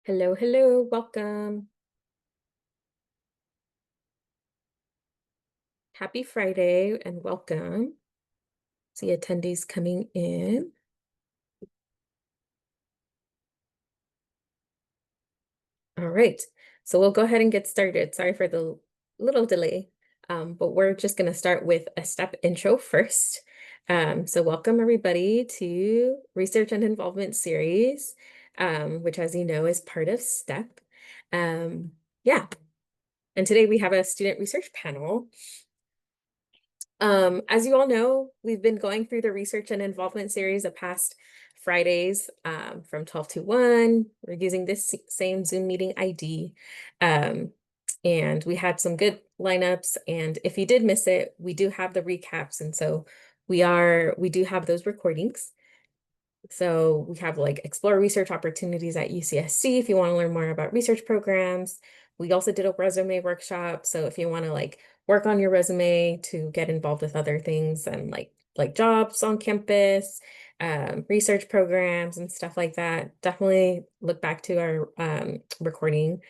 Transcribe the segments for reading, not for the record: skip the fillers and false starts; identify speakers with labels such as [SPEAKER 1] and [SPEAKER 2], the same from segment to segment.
[SPEAKER 1] Hello, hello, welcome. Happy Friday and welcome. See attendees coming in. All right, so we'll go ahead and get started. Sorry for the little delay, but we're just going to start with a STEP intro first. So welcome everybody to Research and Involvement Series, which as you know is part of STEP. Yeah, and today we have a student research panel. As you all know, we've been going through the research and involvement series the past Fridays from 12 to 1. We're using this same Zoom meeting ID. And we had some good lineups. And if you did miss it, we do have the recaps. And so we do have those recordings. So we have like explore research opportunities at UCSC if you want to learn more about research programs. We also did a resume workshop. So if you want to like work on your resume to get involved with other things and like jobs on campus, research programs and stuff like that, definitely look back to our recording.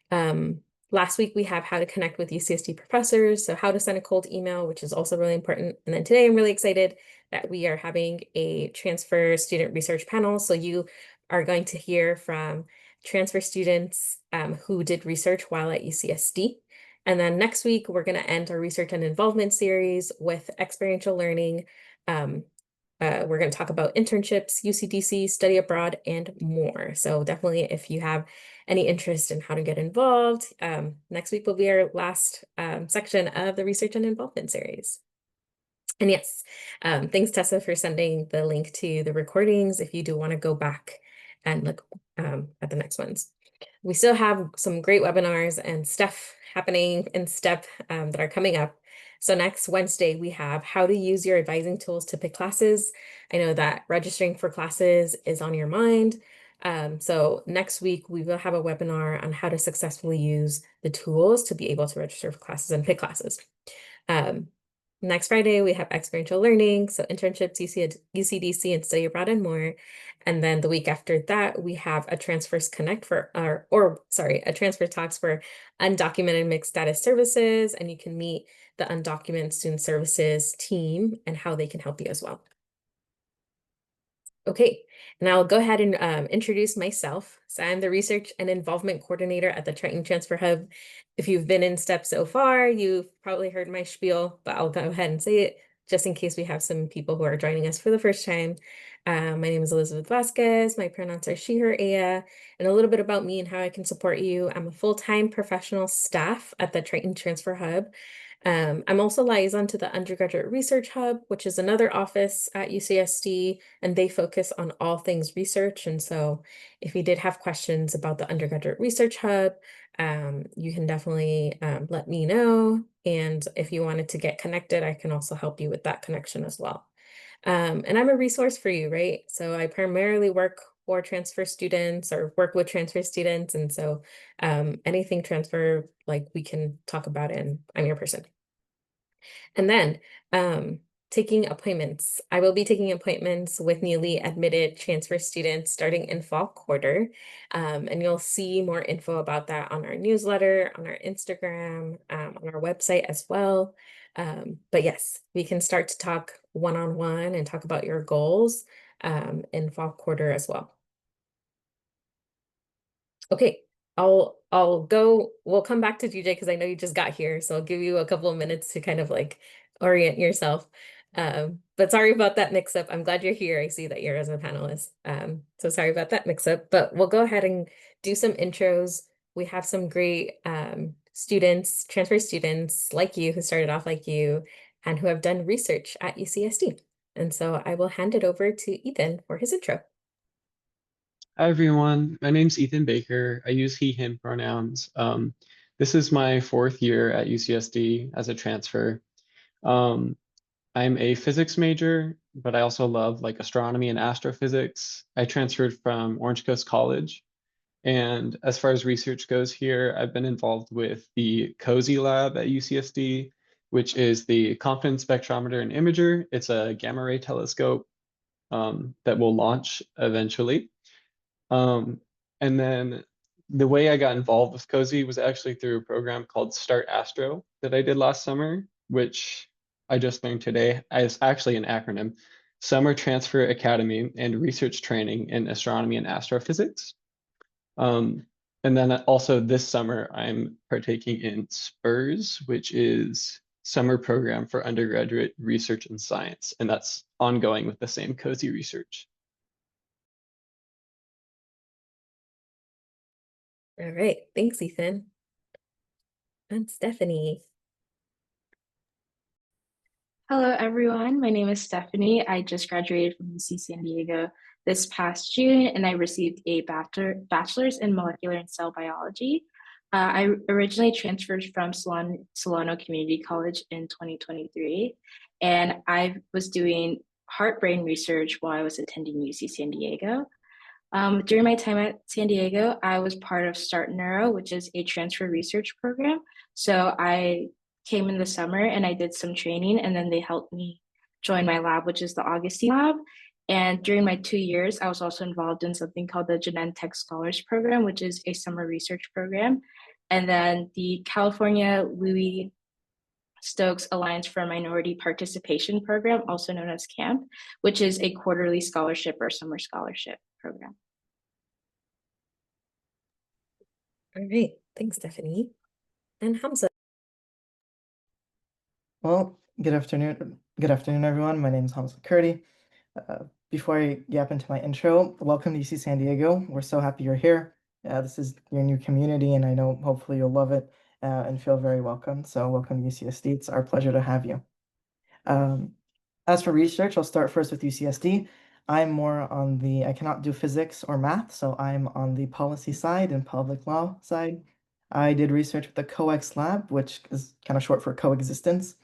[SPEAKER 1] Um, Last week we have how to connect with UCSD professors, so how to send a cold email, which is also really important. And then today I'm really excited that we are having a transfer student research panel. So you are going to hear from transfer students who did research while at UCSD. And then next week, we're going to end our research and involvement series with experiential learning. We're going to talk about internships, UCDC, study abroad, and more. So definitely if you have any interest in how to get involved, next week will be our last section of the research and involvement series. And yes, thanks Tessa for sending the link to the recordings if you do want to go back and look at the next ones. We still have some great webinars and stuff happening in STEP that are coming up. So next Wednesday, we have how to use your advising tools to pick classes. I know that registering for classes is on your mind. So next week, we will have a webinar on how to successfully use the tools to be able to register for classes and pick classes. Next Friday, we have experiential learning, so internships, UCDC, and study abroad and more. And then the week after that, we have a Transfers Connect a Transfer Talks for undocumented mixed status services, and you can meet the undocumented student services team and how they can help you as well. Okay, and I'll go ahead and introduce myself. So I'm the Research and Involvement Coordinator at the Triton Transfer Hub. If you've been in STEP so far, you've probably heard my spiel, but I'll go ahead and say it just in case we have some people who are joining us for the first time. My name is Elizabeth Vasquez. My pronouns are she, her, aya, and a little bit about me and how I can support you. I'm a full-time professional staff at the Triton Transfer Hub. I'm also liaison to the Undergraduate Research Hub, which is another office at UCSD, and they focus on all things research. And so if you did have questions about the Undergraduate Research Hub, you can definitely let me know. And if you wanted to get connected, I can also help you with that connection as well. And I'm a resource for you, right? So I primarily work for transfer students or work with transfer students. And so anything transfer, like we can talk about it, and I'm your person. And then taking appointments. I will be taking appointments with newly admitted transfer students starting in fall quarter. And you'll see more info about that on our newsletter, on our Instagram, on our website as well. But yes, we can start to talk one-on-one and talk about your goals in fall quarter as well. Okay, we'll come back to DJ because I know you just got here, so I'll give you a couple of minutes to kind of like orient yourself. But sorry about that mix up. I'm glad you're here. I see that you're as a panelist. So sorry about that mix up, but we'll go ahead and do some intros. We have some great students, transfer students like you who started off like you and who have done research at UCSD. And so I will hand it over to Ethan for his intro.
[SPEAKER 2] Hi everyone, my name's Ethan Baker. I use he, him pronouns. This is my fourth year at UCSD as a transfer. Um, I'm a physics major, but I also love like astronomy and astrophysics. I transferred from Orange Coast College. And as far as research goes here, I've been involved with the COSY lab at UCSD, which is the Confidence Spectrometer and Imager. It's a gamma ray telescope that will launch eventually. Um, and then the way I got involved with Cozy was actually through a program called Start Astro that I did last summer, which I just learned today. It's actually an acronym, Summer Transfer Academy and Research Training in Astronomy and Astrophysics. And then also this summer, I'm partaking in SPURS, which is Summer Program for Undergraduate Research in Science, and that's ongoing with the same Cozy research.
[SPEAKER 1] All right, thanks, Ethan. And Stephanie.
[SPEAKER 3] Hello, everyone. My name is Stephanie. I just graduated from UC San Diego this past June, and I received a bachelor's in molecular and cell biology. I originally transferred from Solano Community College in 2023, and I was doing heart-brain research while I was attending UC San Diego. During my time at San Diego, I was part of Start Neuro, which is a transfer research program. So I came in the summer and I did some training, and then they helped me join my lab, which is the Augustine Lab. And during my 2 years, I was also involved in something called the Genentech Scholars Program, which is a summer research program. And then the California Louis Stokes Alliance for Minority Participation Program, also known as CAMP, which is a quarterly scholarship or summer scholarship program.
[SPEAKER 1] All right, thanks, Stephanie. And Hamza.
[SPEAKER 4] Well, good afternoon. Good afternoon, everyone. My name is Hamza Kurdi. Before I gap into my intro, welcome to UC San Diego. We're so happy you're here. This is your new community, and I know hopefully you'll love it and feel very welcome. So welcome to UCSD. It's our pleasure to have you. As for research, I'll start first with UCSD. I'm more on the, I cannot do physics or math, so I'm on the policy side and public law side. I did research with the COEX lab, which is kind of short for coexistence.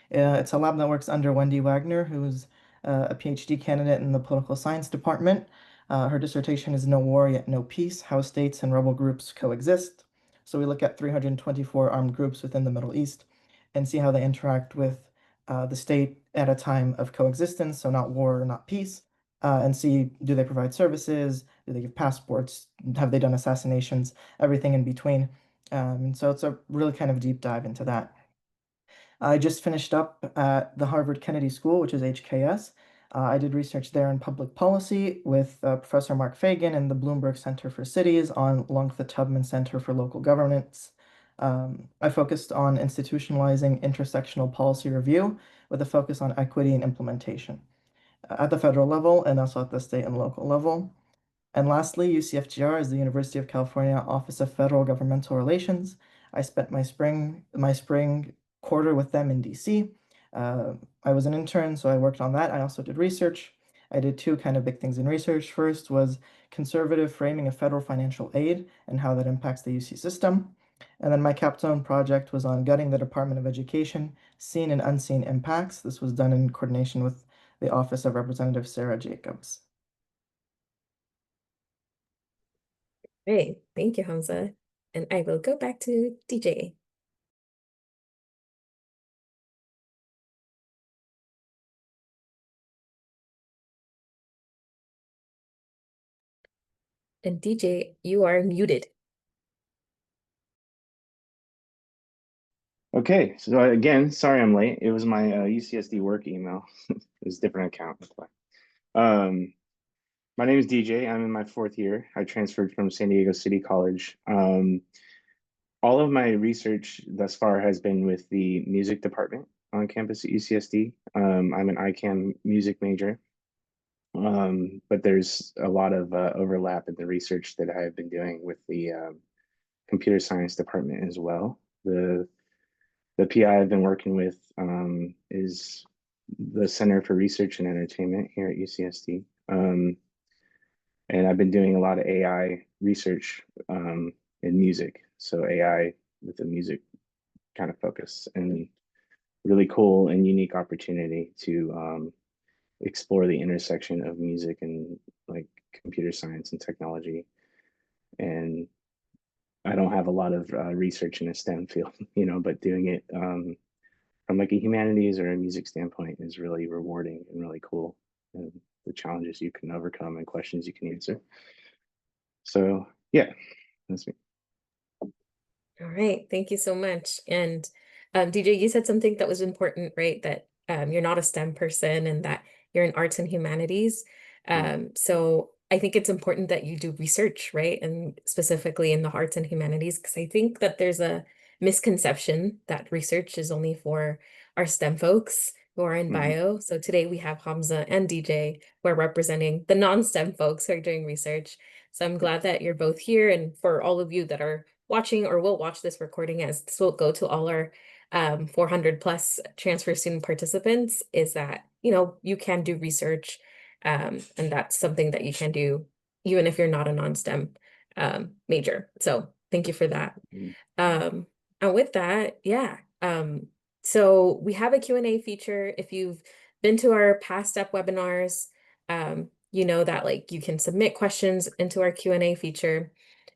[SPEAKER 4] It's a lab that works under Wendy Wagner, who's a PhD candidate in the political science department. Her dissertation is No War Yet No Peace, How States and Rebel Groups Coexist. So we look at 324 armed groups within the Middle East and see how they interact with the state at a time of coexistence, so not war, not peace, and see, do they provide services, do they give passports, have they done assassinations, everything in between. And so it's a really kind of deep dive into that. I just finished up at the Harvard Kennedy School, which is HKS. I did research there in public policy with Professor Mark Fagan and the Bloomberg Center for Cities on along with the Tubman Center for Local Governance. I focused on institutionalizing intersectional policy review with a focus on equity and implementation at the federal level and also at the state and local level. And lastly, UCFGR is the University of California Office of Federal Governmental Relations. I spent my spring quarter with them in DC. I was an intern, so I worked on that. I also did research. I did two kind of big things in research. First was conservative framing of federal financial aid and how that impacts the UC system. And then my capstone project was on gutting the Department of Education, seen and unseen impacts. This was done in coordination with the Office of Representative Sarah Jacobs.
[SPEAKER 1] Great, thank you, Hamza. And I will go back to DJ. And DJ, you are muted.
[SPEAKER 5] Okay, so again, sorry I'm late. It was my UCSD work email. It was a different account. That's why. My name is DJ. I'm in my 4th year. I transferred from San Diego City College. All of my research thus far has been with the music department on campus at UCSD. I'm an ICAM music major, but there's a lot of overlap in the research that I have been doing with the computer science department as well. The PI I've been working with is the Center for Research and Entertainment here at UCSD. And I've been doing a lot of AI research in music. So AI with a music kind of focus, and really cool and unique opportunity to explore the intersection of music and like computer science and technology. And I don't have a lot of research in a STEM field, but doing it from like a humanities or a music standpoint is really rewarding and really cool. And the challenges you can overcome and questions you can answer. So yeah, that's me.
[SPEAKER 1] All right, thank you so much. And DJ, you said something that was important, right? That you're not a STEM person and that you're in arts and humanities. So I think it's important that you do research, right? And specifically in the arts and humanities, because I think that there's a misconception that research is only for our STEM folks who are in bio. So today we have Hamza and DJ who are representing the non-STEM folks who are doing research. So I'm glad that you're both here. And for all of you that are watching or will watch this recording, as this will go to all our 400 plus transfer student participants, is that, you can do research, and that's something that you can do even if you're not a non-STEM major. So thank you for that. And with that, yeah. So we have a Q&A feature. If you've been to our past STEP webinars, you know that like you can submit questions into our Q&A feature.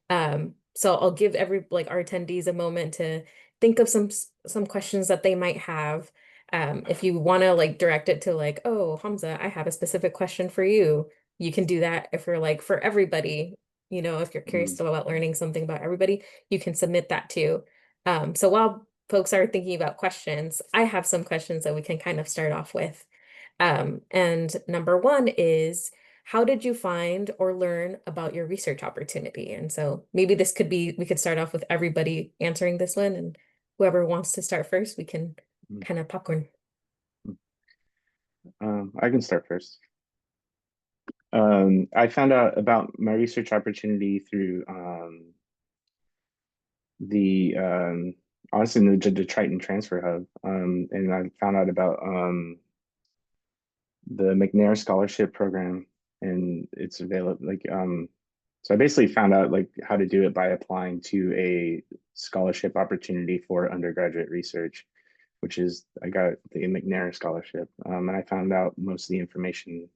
[SPEAKER 1] So I'll give our attendees a moment to think of some questions that they might have. If you want to like direct it to like, oh, Hamza, I have a specific question for you, you can do that. If you're like for everybody, if you're curious about learning something about everybody, you can submit that too. So while folks are thinking about questions, I have some questions that we can kind of start off with. And number one is, how did you find or learn about your research opportunity? And so maybe we could start off with everybody answering this one, and whoever wants to start first, we can kind of popcorn.
[SPEAKER 5] I can start first. I found out about my research opportunity through honestly the Triton Transfer Hub, and I found out about the McNair Scholarship Program, and it's available. So I basically found out like how to do it by applying to a scholarship opportunity for undergraduate research, which is I got the McNair Scholarship, and I found out most of the information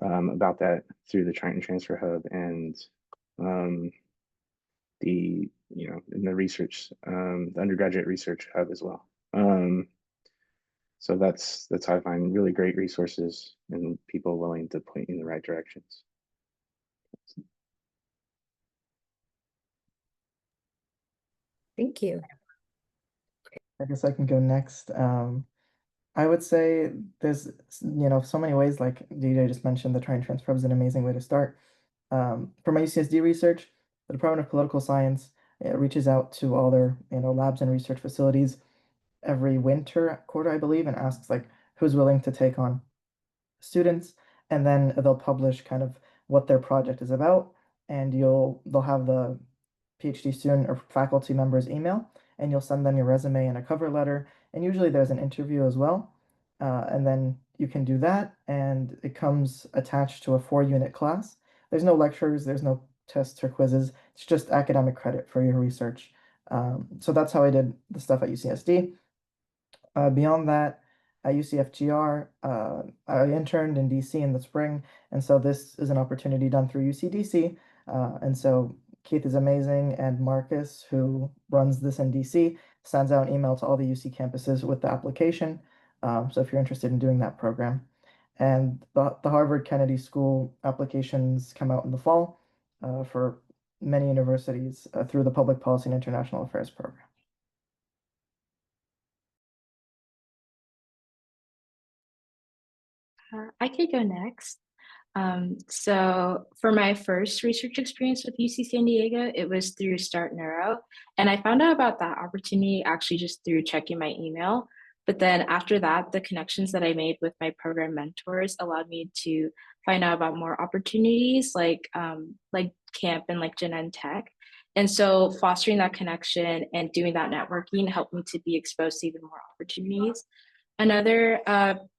[SPEAKER 5] about that through the Triton Transfer Hub and in the research, the undergraduate research hub as well. So that's how I find really great resources and people willing to point you in the right directions.
[SPEAKER 1] Thank you.
[SPEAKER 4] I guess I can go next. I would say there's, so many ways, like DJ just mentioned, the Triton Transfer Hub is an amazing way to start. For my UCSD research, the Department of Political Science reaches out to all their, labs and research facilities every winter quarter, I believe, and asks like who's willing to take on students, and then they'll publish kind of what their project is about, and they'll have the PhD student or faculty member's email, and you'll send them your resume and a cover letter, and usually there's an interview as well, and then you can do that, and it comes attached to a 4-unit class. There's no lectures, there's no tests or quizzes. It's just academic credit for your research. So that's how I did the stuff at UCSD. Beyond that, at UCFGR, I interned in DC in the spring, and so this is an opportunity done through UCDC. And so Keith is amazing, and Marcus, who runs this in DC, sends out an email to all the UC campuses with the application. So if you're interested in doing that program. And the Harvard Kennedy School applications come out in the fall for many universities through the Public Policy and International Affairs program.
[SPEAKER 3] I could go next. So for my first research experience with UC San Diego, it was through Start Neuro. And I found out about that opportunity actually just through checking my email. But then after that, the connections that I made with my program mentors allowed me to find out about more opportunities like camp and like Gen Ed Tech. And so fostering that connection and doing that networking helped me to be exposed to even more opportunities. Another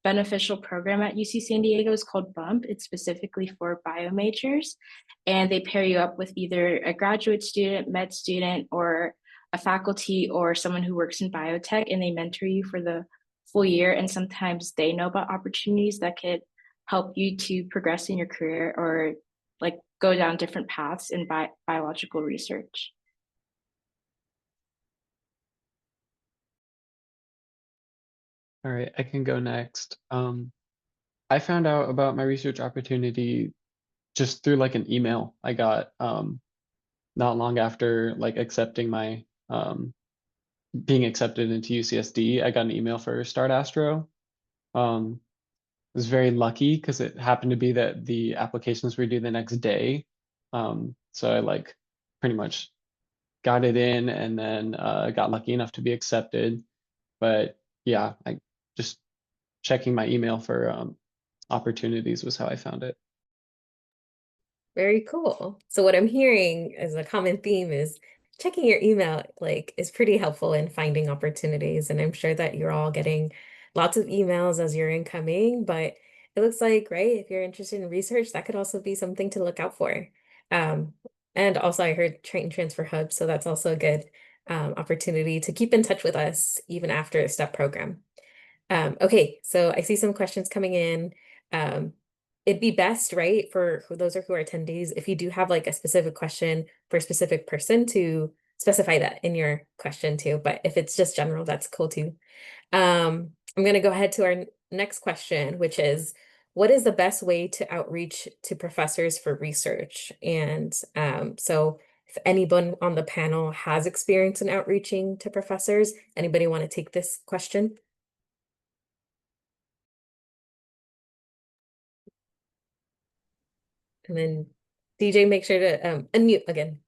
[SPEAKER 3] beneficial program at UC San Diego is called BUMP. It's specifically for bio majors, and they pair you up with either a graduate student, med student, or a faculty or someone who works in biotech, and they mentor you for the full year. And sometimes they know about opportunities that could help you to progress in your career or like go down different paths in biological research.
[SPEAKER 2] All right, I can go next. I found out about my research opportunity just through like an email I got not long after like accepting my being accepted into UCSD, I got an email for Start Astro. Was very lucky because it happened to be that the applications were due the next day. So I like pretty much got it in and then got lucky enough to be accepted. But yeah, I just checking my email for opportunities was how I found it.
[SPEAKER 1] Very cool. So what I'm hearing as a common theme is checking your email like is pretty helpful in finding opportunities. And I'm sure that you're all getting lots of emails as you're incoming, but it looks like, right, if you're interested in research, that could also be something to look out for. And also I heard Triton Transfer Hub, so that's also a good opportunity to keep in touch with us even after the STEP program. Okay, so I see some questions coming in. It'd be best, right, for those who are attendees, if you do have like a specific question for a specific person to specify that in your question too. But if it's just general, that's cool too. I'm going to go ahead to our next question, which is, what is the best way to outreach to professors for research? And so if anyone on the panel has experience in outreaching to professors, anybody want to take this question? And then DJ, make sure to unmute again.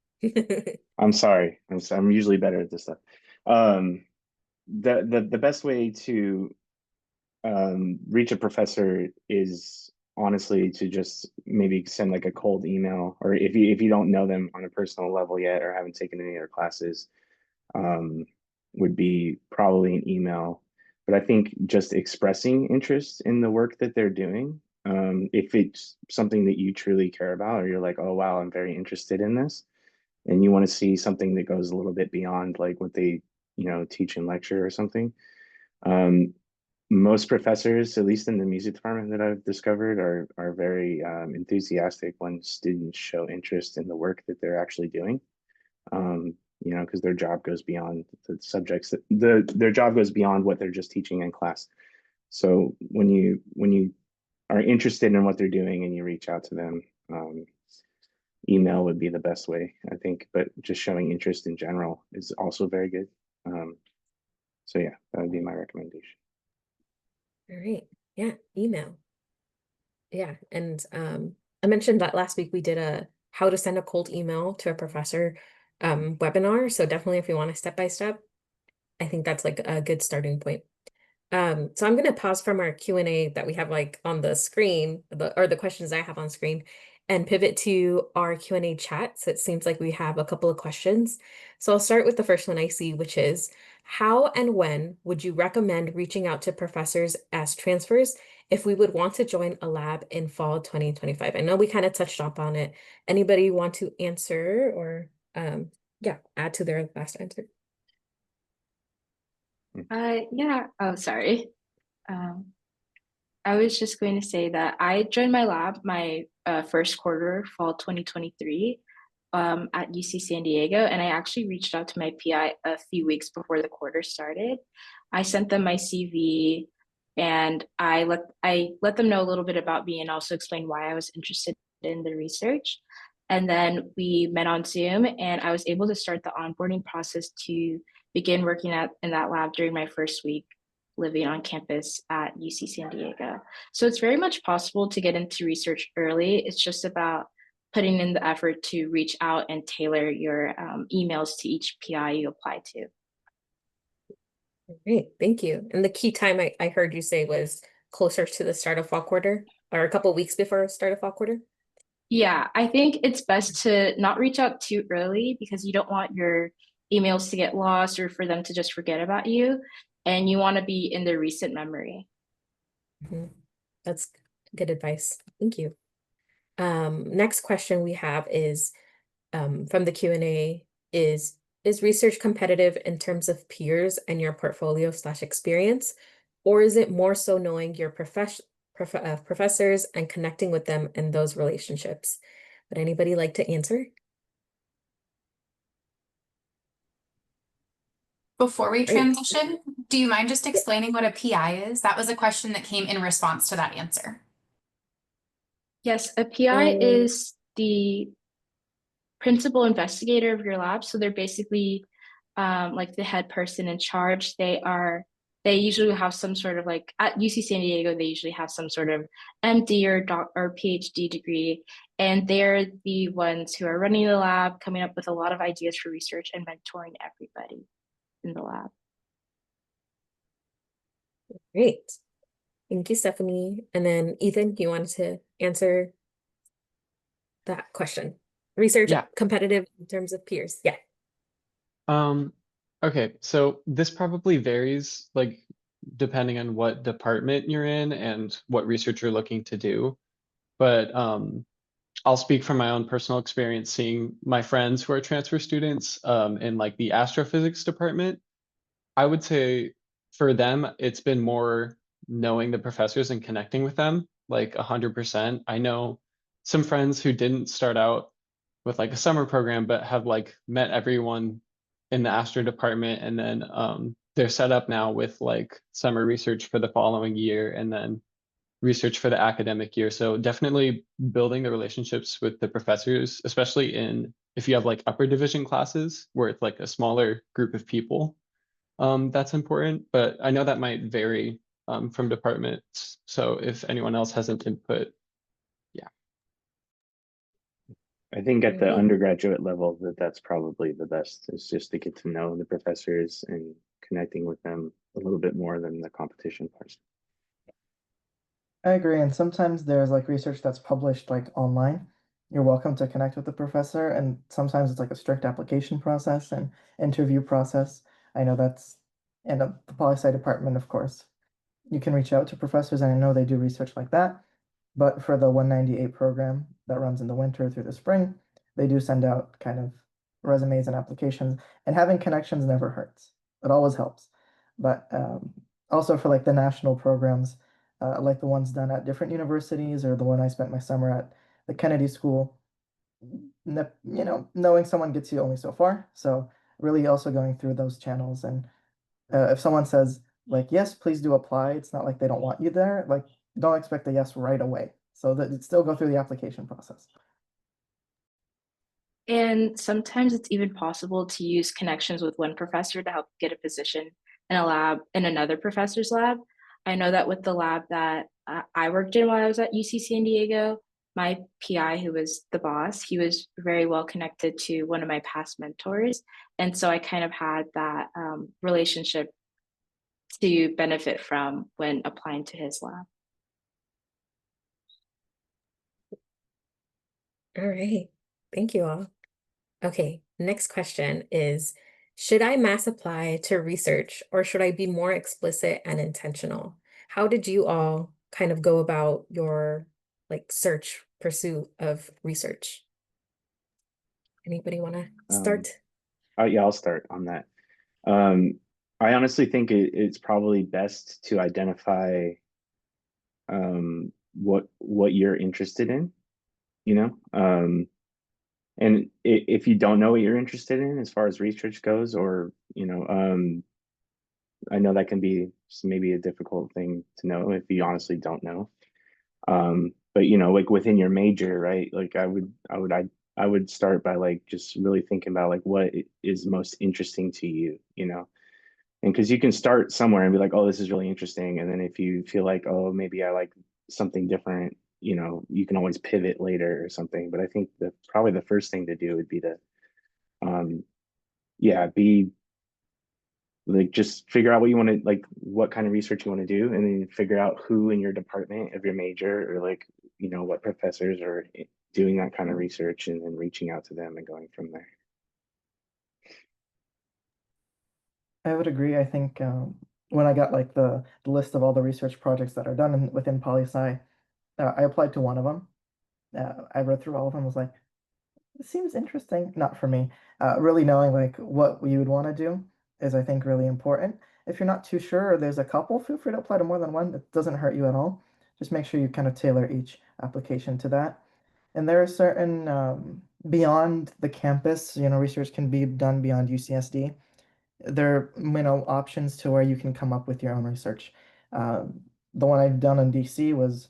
[SPEAKER 5] I'm sorry. I'm usually better at this stuff. The best way to reach a professor is honestly to just maybe send like a cold email, or if you don't know them on a personal level yet or haven't taken any of their classes, would be probably an email. But I think just expressing interest in the work that they're doing, if it's something that you truly care about, or you're like, oh wow, I'm very interested in this, and you want to see something that goes a little bit beyond like what they, teach in lecture or something. Most professors, at least in the music department that I've discovered, are very enthusiastic when students show interest in the work that they're actually doing. Because their job goes beyond the subjects that their job goes beyond what they're just teaching in class. So when you are interested in what they're doing and you reach out to them, email would be the best way, I think. But just showing interest in general is also very good. So yeah, that would be my recommendation.
[SPEAKER 1] All right. Yeah, email. Yeah, and I mentioned that last week we did a how to send a cold email to a professor webinar. So definitely if you want a step by step, I think that's like a good starting point. So I'm going to pause from our Q&A that we have like on the screen, or the questions I have on screen, and pivot to our Q&A chat. So it seems like we have a couple of questions. So I'll start with the first one I see, which is, how and when would you recommend reaching out to professors as transfers if we would want to join a lab in fall 2025? I know we kind of touched up on it. Anybody want to answer or yeah, add to their last answer?
[SPEAKER 3] Yeah. Oh, sorry. I was just going to say that I joined my lab my first quarter, fall 2023, at UC San Diego, and I actually reached out to my PI a few weeks before the quarter started. I sent them my CV, and I let them know a little bit about me and also explained why I was interested in the research. And then we met on Zoom, and I was able to start the onboarding process to begin working in that lab during my first week living on campus at UC San Diego. So it's very much possible to get into research early. It's just about putting in the effort to reach out and tailor your emails to each PI you apply to.
[SPEAKER 1] Great, thank you. And the key time I heard you say was closer to the start of fall quarter, or a couple of weeks before start of fall quarter?
[SPEAKER 3] Yeah, I think it's best to not reach out too early because you don't want your emails to get lost or for them to just forget about you. And you want to be in their recent memory.
[SPEAKER 1] That's good advice. Thank you. Next question we have is from the Q&A is research competitive in terms of peers and your portfolio/experience, or is it more so knowing your professors and connecting with them in those relationships? Would anybody like to answer?
[SPEAKER 6] Before we
[SPEAKER 1] Great.
[SPEAKER 6] transition, do you mind just explaining what a PI is? That was a question that came in response to that answer.
[SPEAKER 3] Yes, a PI is the principal investigator of your lab. So they're basically like the head person in charge, they usually have some sort of like at UC San Diego, they usually have some sort of MD or PhD degree, and they're the ones who are running the lab, coming up with a lot of ideas for research and mentoring everybody in the lab.
[SPEAKER 1] Great. Thank you, Stephanie. And then Ethan, you wanted to answer that question. Research
[SPEAKER 2] Yeah.
[SPEAKER 1] competitive in terms of peers. Yeah.
[SPEAKER 2] Okay, so this probably varies like depending on what department you're in and what research you're looking to do. But I'll speak from my own personal experience seeing my friends who are transfer students in like the astrophysics department. I would say for them, it's been more knowing the professors and connecting with them, like 100%. I know some friends who didn't start out with like a summer program, but have like met everyone in the astro department, and then they're set up now with like summer research for the following year and then research for the academic year. So definitely building the relationships with the professors, especially in if you have like upper division classes where it's like a smaller group of people, that's important. But I know that might vary from departments. So if anyone else has an input, yeah.
[SPEAKER 5] I think at the
[SPEAKER 1] Great.
[SPEAKER 5] undergraduate level that's probably the best, is just to get to know the professors and connecting with them a little bit more than the competition part.
[SPEAKER 4] I agree, and sometimes there's like research that's published like online. You're welcome to connect with the professor, and sometimes it's like a strict application process and interview process. I know that's in the poli-sci department, of course. You can reach out to professors, and I know they do research like that. But for the 198 program that runs in the winter through the spring, they do send out kind of resumes and applications, and having connections never hurts. It always helps. But also for like the national programs, like the ones done at different universities or the one I spent my summer at the Kennedy School, knowing someone gets you only so far. So really also going through those channels, and if someone says like, yes, please do apply, it's not like they don't want you there. Like, don't expect a yes right away. So that it still go through the application process.
[SPEAKER 3] And sometimes it's even possible to use connections with one professor to help get a position in a lab in another professor's lab. I know that with the lab that I worked in while I was at UC San Diego, my PI, who was the boss, he was very well connected to one of my past mentors. And so I kind of had that relationship to benefit from when applying to his lab.
[SPEAKER 1] All right. Thank you all. Okay, next question is, should I mass apply to research or should I be more explicit and intentional? How did you all kind of go about your like search pursuit of research? Anybody want to start?
[SPEAKER 5] Yeah, I'll start on that. I honestly think it's probably best to identify what you're interested in, you know. And if you don't know what you're interested in as far as research goes, or I know that can be maybe a difficult thing to know if you honestly don't know. But like within your major, right? Like I would start by like just really thinking about like what is most interesting to you, and because you can start somewhere and be like, oh, this is really interesting, and then if you feel like, oh, maybe I like something different, you can always pivot later or something. But I think probably the first thing to do would be to be like, just figure out what you want to, like what kind of research you want to do, and then figure out who in your department of your major, or like what professors are doing that kind of research, and then reaching out to them and going from there.
[SPEAKER 4] I would agree. I think when I got like the list of all the research projects that are done within poli-sci, I applied to one of them. I read through all of them, was like, it seems interesting. Not for me. Really knowing like what you would want to do is, I think, really important. If you're not too sure, or there's a couple, feel free to apply to more than one. It doesn't hurt you at all. Just make sure you kind of tailor each application to that. And there are certain beyond the campus, research can be done beyond UCSD. There are, options to where you can come up with your own research. The one I've done in DC was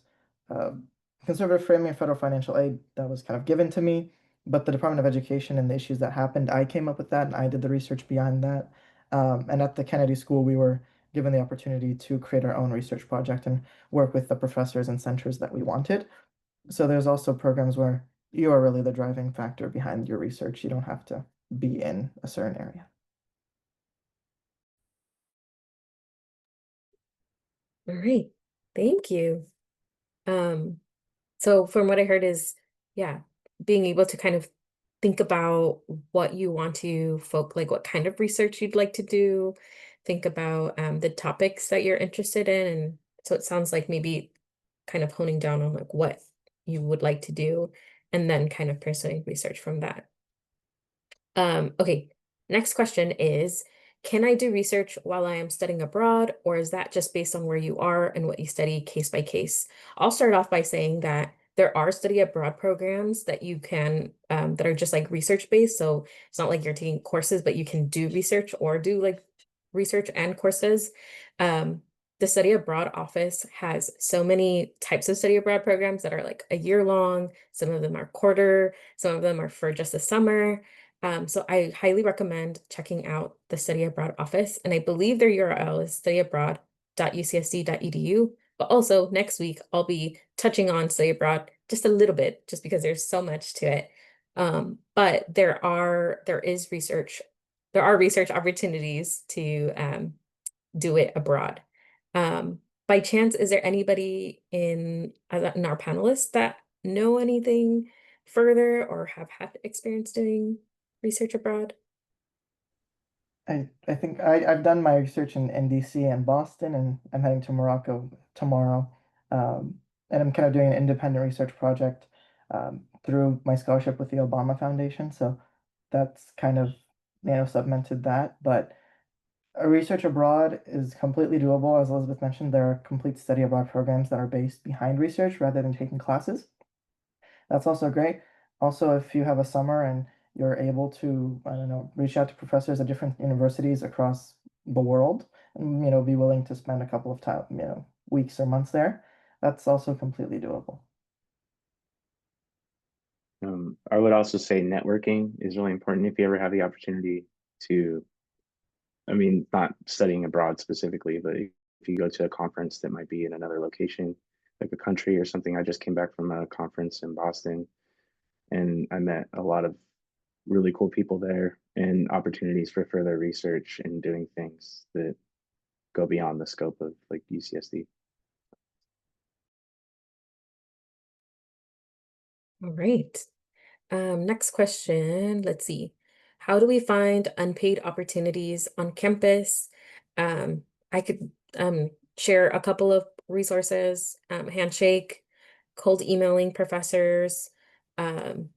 [SPEAKER 4] conservative framing of federal financial aid that was kind of given to me. but the Department of Education and the issues that happened, I came up with that and I did the research behind that. And at the Kennedy School, we were given the opportunity to create our own research project and work with the professors and centers that we wanted. So there's also programs where you are really the driving factor behind your research. You don't have to be in a certain area.
[SPEAKER 1] All right, thank you. So from what I heard is, yeah, being able to kind of think about what you want to like what kind of research you'd like to do, think about the topics that you're interested in. And so it sounds like maybe kind of honing down on like what you would like to do and then kind of pursuing research from that. Okay, next question is, can I do research while I am studying abroad, or is that just based on where you are and what you study case by case? I'll start off by saying that there are study abroad programs that you can, that are just like research based. So it's not like you're taking courses, but you can do research or do like research and courses. The study abroad office has so many types of study abroad programs that are like a year long. Some of them are quarter, some of them are for just a summer. So I highly recommend checking out the Study Abroad office, and I believe their URL is studyabroad.ucsd.edu. But also next week, I'll be touching on study abroad just a little bit, just because there's so much to it. But there are research opportunities to do it abroad. By chance, is there anybody in our panelists that know anything further or have had experience doing research abroad?
[SPEAKER 4] I think I've done my research in DC and Boston, and I'm heading to Morocco tomorrow. And I'm kind of doing an independent research project through my scholarship with the Obama Foundation. So that's kind of, supplemented that. But a research abroad is completely doable. As Elizabeth mentioned, there are complete study abroad programs that are based behind research rather than taking classes. That's also great. Also, if you have a summer and you're able to, I don't know, reach out to professors at different universities across the world and, be willing to spend a couple of time, weeks or months there, that's also completely doable.
[SPEAKER 5] I would also say networking is really important if you ever have the opportunity to, I mean, not studying abroad specifically, but if you go to a conference that might be in another location, like a country or something. I just came back from a conference in Boston and I met a lot of really cool people there and opportunities for further research and doing things that go beyond the scope of like UCSD.
[SPEAKER 1] All right. Next question. Let's see. How do we find unpaid opportunities on campus? I could share a couple of resources, Handshake, cold emailing professors. Let's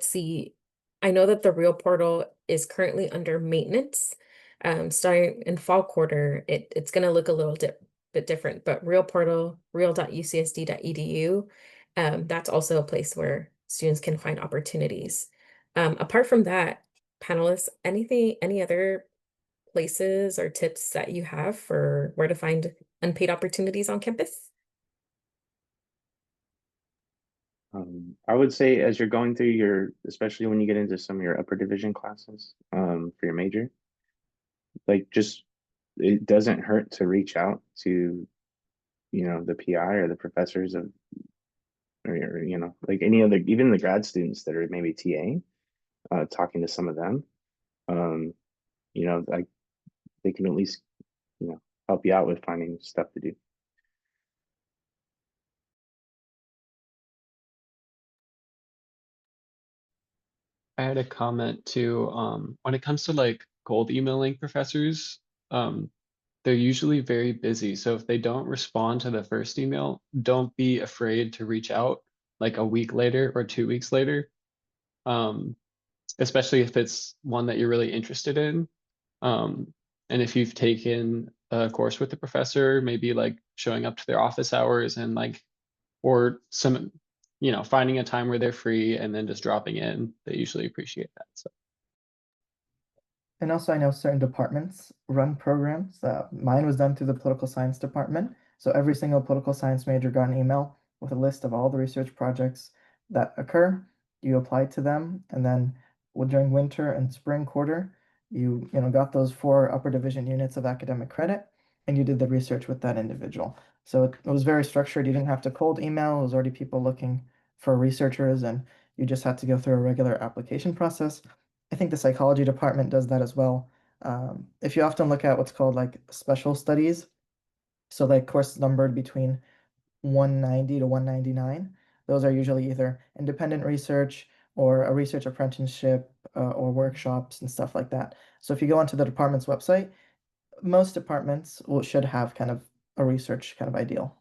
[SPEAKER 1] see. I know that the Real Portal is currently under maintenance. Starting in fall quarter, it's going to look a little bit different, but Real Portal, real.ucsd.edu, that's also a place where students can find opportunities. Apart from that, panelists, any other places or tips that you have for where to find unpaid opportunities on campus?
[SPEAKER 5] I would say as you're going through your, especially when you get into some of your upper division classes for your major, like just it doesn't hurt to reach out to, the PI or the professors of, or like any other, even the grad students that are maybe TA, talking to some of them, like they can at least, help you out with finding stuff to do.
[SPEAKER 2] I had a comment too, when it comes to like cold emailing professors, they're usually very busy. So if they don't respond to the first email, don't be afraid to reach out like a week later or 2 weeks later. Especially if it's one that you're really interested in. And if you've taken a course with the professor, maybe like showing up to their office hours and like, or some, finding a time where they're free and then just dropping in, they usually appreciate that. So.
[SPEAKER 4] And also, I know certain departments run programs. Mine was done through the political science department. So every single political science major got an email with a list of all the research projects that occur. you applied to them, and then during winter and spring quarter, you got those 4 upper division units of academic credit, and you did the research with that individual. So it was very structured. You didn't have to cold email. It was already people looking for researchers, and you just had to go through a regular application process. I think the psychology department does that as well. If you often look at what's called like special studies, so like courses numbered between 190 to 199, those are usually either independent research or a research apprenticeship or workshops and stuff like that. So if you go onto the department's website, most departments should have kind of a research kind of ideal.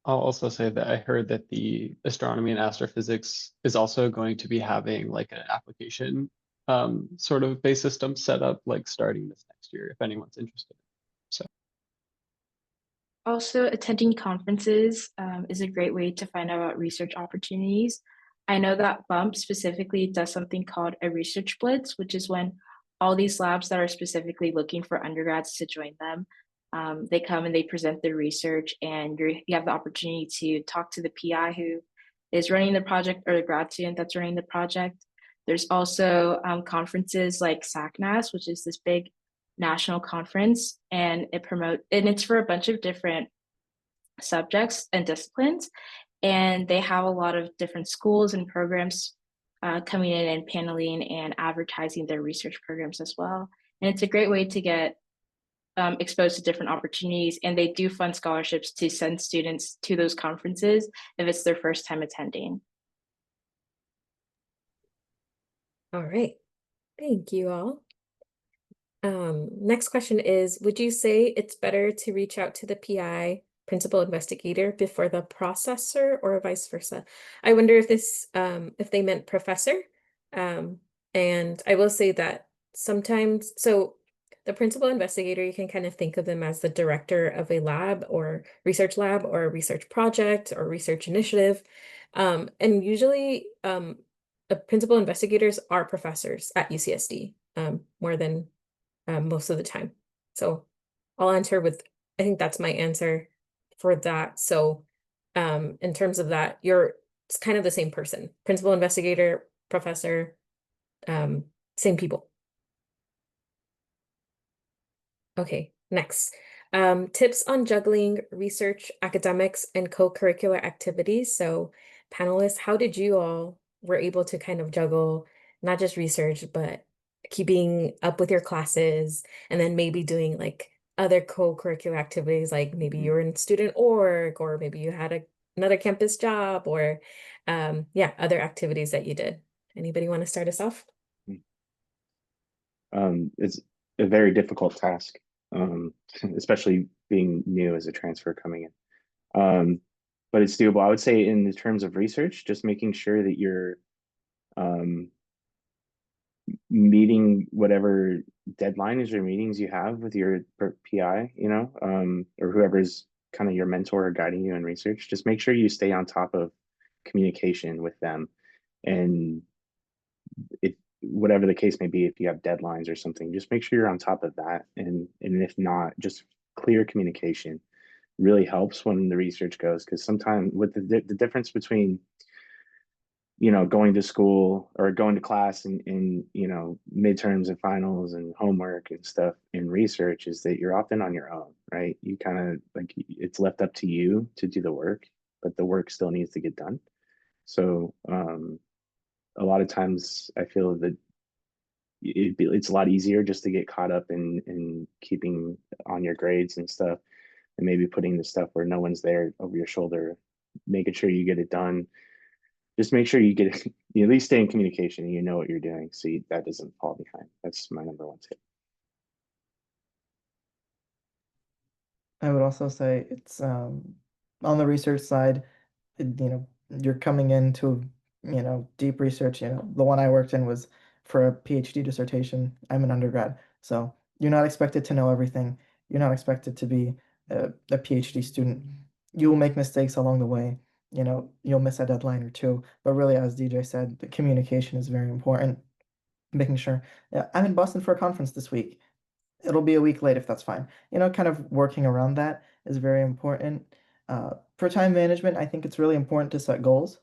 [SPEAKER 2] I'll also say that I heard that the astronomy and astrophysics is also going to be having like an application sort of base system set up like starting this next year, if anyone's interested. So
[SPEAKER 3] Also, attending conferences is a great way to find out about research opportunities. I know that BUMP specifically does something called a research blitz, which is when all these labs that are specifically looking for undergrads to join them, they come and they present their research, and you have the opportunity to talk to the PI who is running the project or the grad student that's running the project. There's also conferences like SACNAS, which is this big national conference, and it's for a bunch of different subjects and disciplines, and they have a lot of different schools and programs coming in and paneling and advertising their research programs as well. And it's a great way to get exposed to different opportunities, and they do fund scholarships to send students to those conferences if it's their first time attending.
[SPEAKER 1] All right. Thank you all. Next question is, would you say it's better to reach out to the PI, principal investigator, before the processor, or vice versa? I wonder if this, if they meant professor. And I will say that sometimes, so the principal investigator, you can kind of think of them as the director of a lab or research lab or a research project or research initiative. And usually, principal investigators are professors at UCSD, more than most of the time. So I'll answer with, I think that's my answer for that. So in terms of that, it's kind of the same person, principal investigator, professor, same people. Okay, next. Tips on juggling research, academics, and co-curricular activities. So panelists, how did you all were able to kind of juggle not just research, but keeping up with your classes, and then maybe doing like other co-curricular activities, like maybe you were in student org, or maybe you had another campus job, or yeah, other activities that you did. Anybody want to start us off?
[SPEAKER 5] It's a very difficult task, especially being new as a transfer coming in. But it's doable. I would say in the terms of research, just making sure that you're meeting whatever deadlines or meetings you have with your PI, or whoever's kind of your mentor or guiding you in research. Just make sure you stay on top of communication with them, and whatever the case may be, if you have deadlines or something, just make sure you're on top of that. And if not, just clear communication really helps when the research goes, because sometimes with the difference between going to school or going to class and midterms and finals and homework and stuff in research is that you're often on your own, right? You kind of like, it's left up to you to do the work, but the work still needs to get done. So a lot of times I feel that it's a lot easier just to get caught up in keeping on your grades and stuff, and maybe putting the stuff where no one's there over your shoulder, making sure you get it done. Just make sure you get it, you at least stay in communication and you know what you're doing, so that doesn't fall behind. That's my number one tip.
[SPEAKER 4] I would also say it's on the research side, you're coming into deep research. The one I worked in was for a PhD dissertation. I'm an undergrad, so you're not expected to know everything. You're not expected to be a PhD student. You will make mistakes along the way. You'll miss a deadline or two, but really, as DJ said, the communication is very important. Making sure, yeah, I'm in Boston for a conference this week. It'll be a week late if that's fine. Kind of working around that is very important. For time management, I think it's really important to set goals.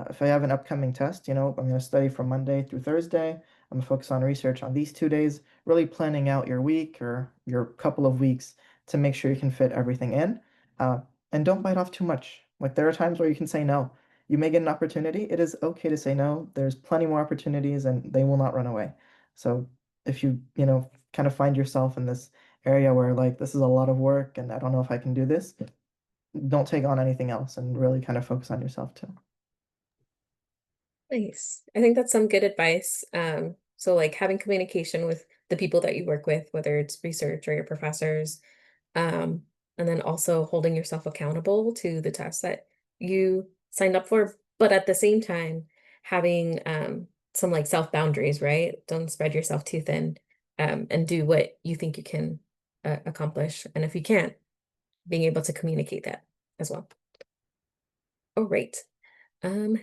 [SPEAKER 4] If I have an upcoming test, I'm going to study from Monday through Thursday. I'm going to focus on research on these 2 days, really planning out your week or your couple of weeks to make sure you can fit everything in. And don't bite off too much. Like there are times where you can say no. You may get an opportunity. It is okay to say no. There's plenty more opportunities and they will not run away. So if you, kind of find yourself in this area where like this is a lot of work and I don't know if I can do this, don't take on anything else and really kind of focus on yourself too.
[SPEAKER 1] Nice. I think that's some good advice. So like having communication with the people that you work with, whether it's research or your professors, and then also holding yourself accountable to the tasks that you signed up for, but at the same time having some like self boundaries, right? Don't spread yourself too thin, and do what you think you can accomplish. And if you can't, being able to communicate that as well. All right.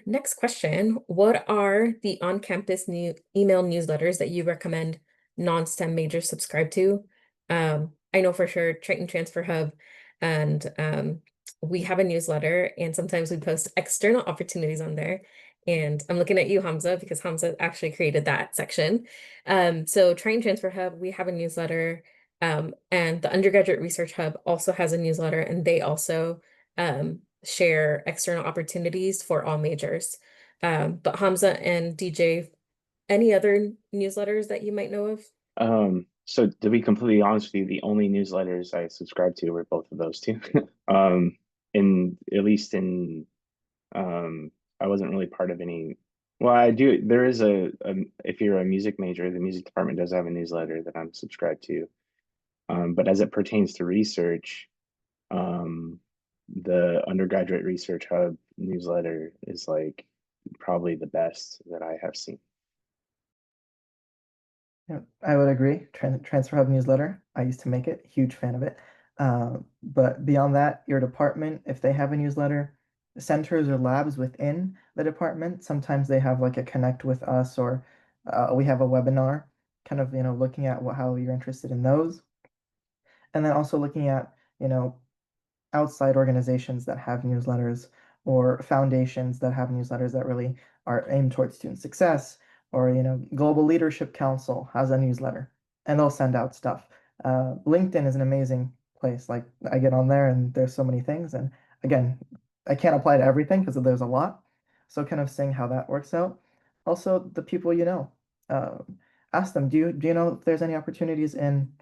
[SPEAKER 1] Next question. What are the on-campus new email newsletters that you recommend non-STEM majors subscribe to? I know for sure Triton Transfer Hub, and we have a newsletter, and sometimes we post external opportunities on there. And I'm looking at you, Hamza, because Hamza actually created that section. So Triton Transfer Hub, we have a newsletter, and the Undergraduate Research Hub also has a newsletter, and they also share external opportunities for all majors. But Hamza and DJ, any other newsletters that you might know of?
[SPEAKER 5] So to be completely honest with you, the only newsletters I subscribe to were both of those two. At least in I wasn't really part of any. Well, I do. There is if you're a music major, the music department does have a newsletter that I'm subscribed to. But as it pertains to research, the Undergraduate Research Hub newsletter is like probably the best that I have seen.
[SPEAKER 4] Yeah, I would agree. Transfer Hub newsletter. I used to make it. Huge fan of it. But beyond that, your department, if they have a newsletter, centers or labs within the department, sometimes they have like a connect with us or we have a webinar, kind of looking at how you're interested in those, and then also looking at outside organizations that have newsletters or foundations that have newsletters that really are aimed towards student success, or Global Leadership Council has a newsletter and they'll send out stuff. LinkedIn is an amazing place. Like I get on there and there's so many things, and again, I can't apply to everything because there's a lot. So kind of seeing how that works out. Also, the people uh, ask them, do you know if there's any opportunities in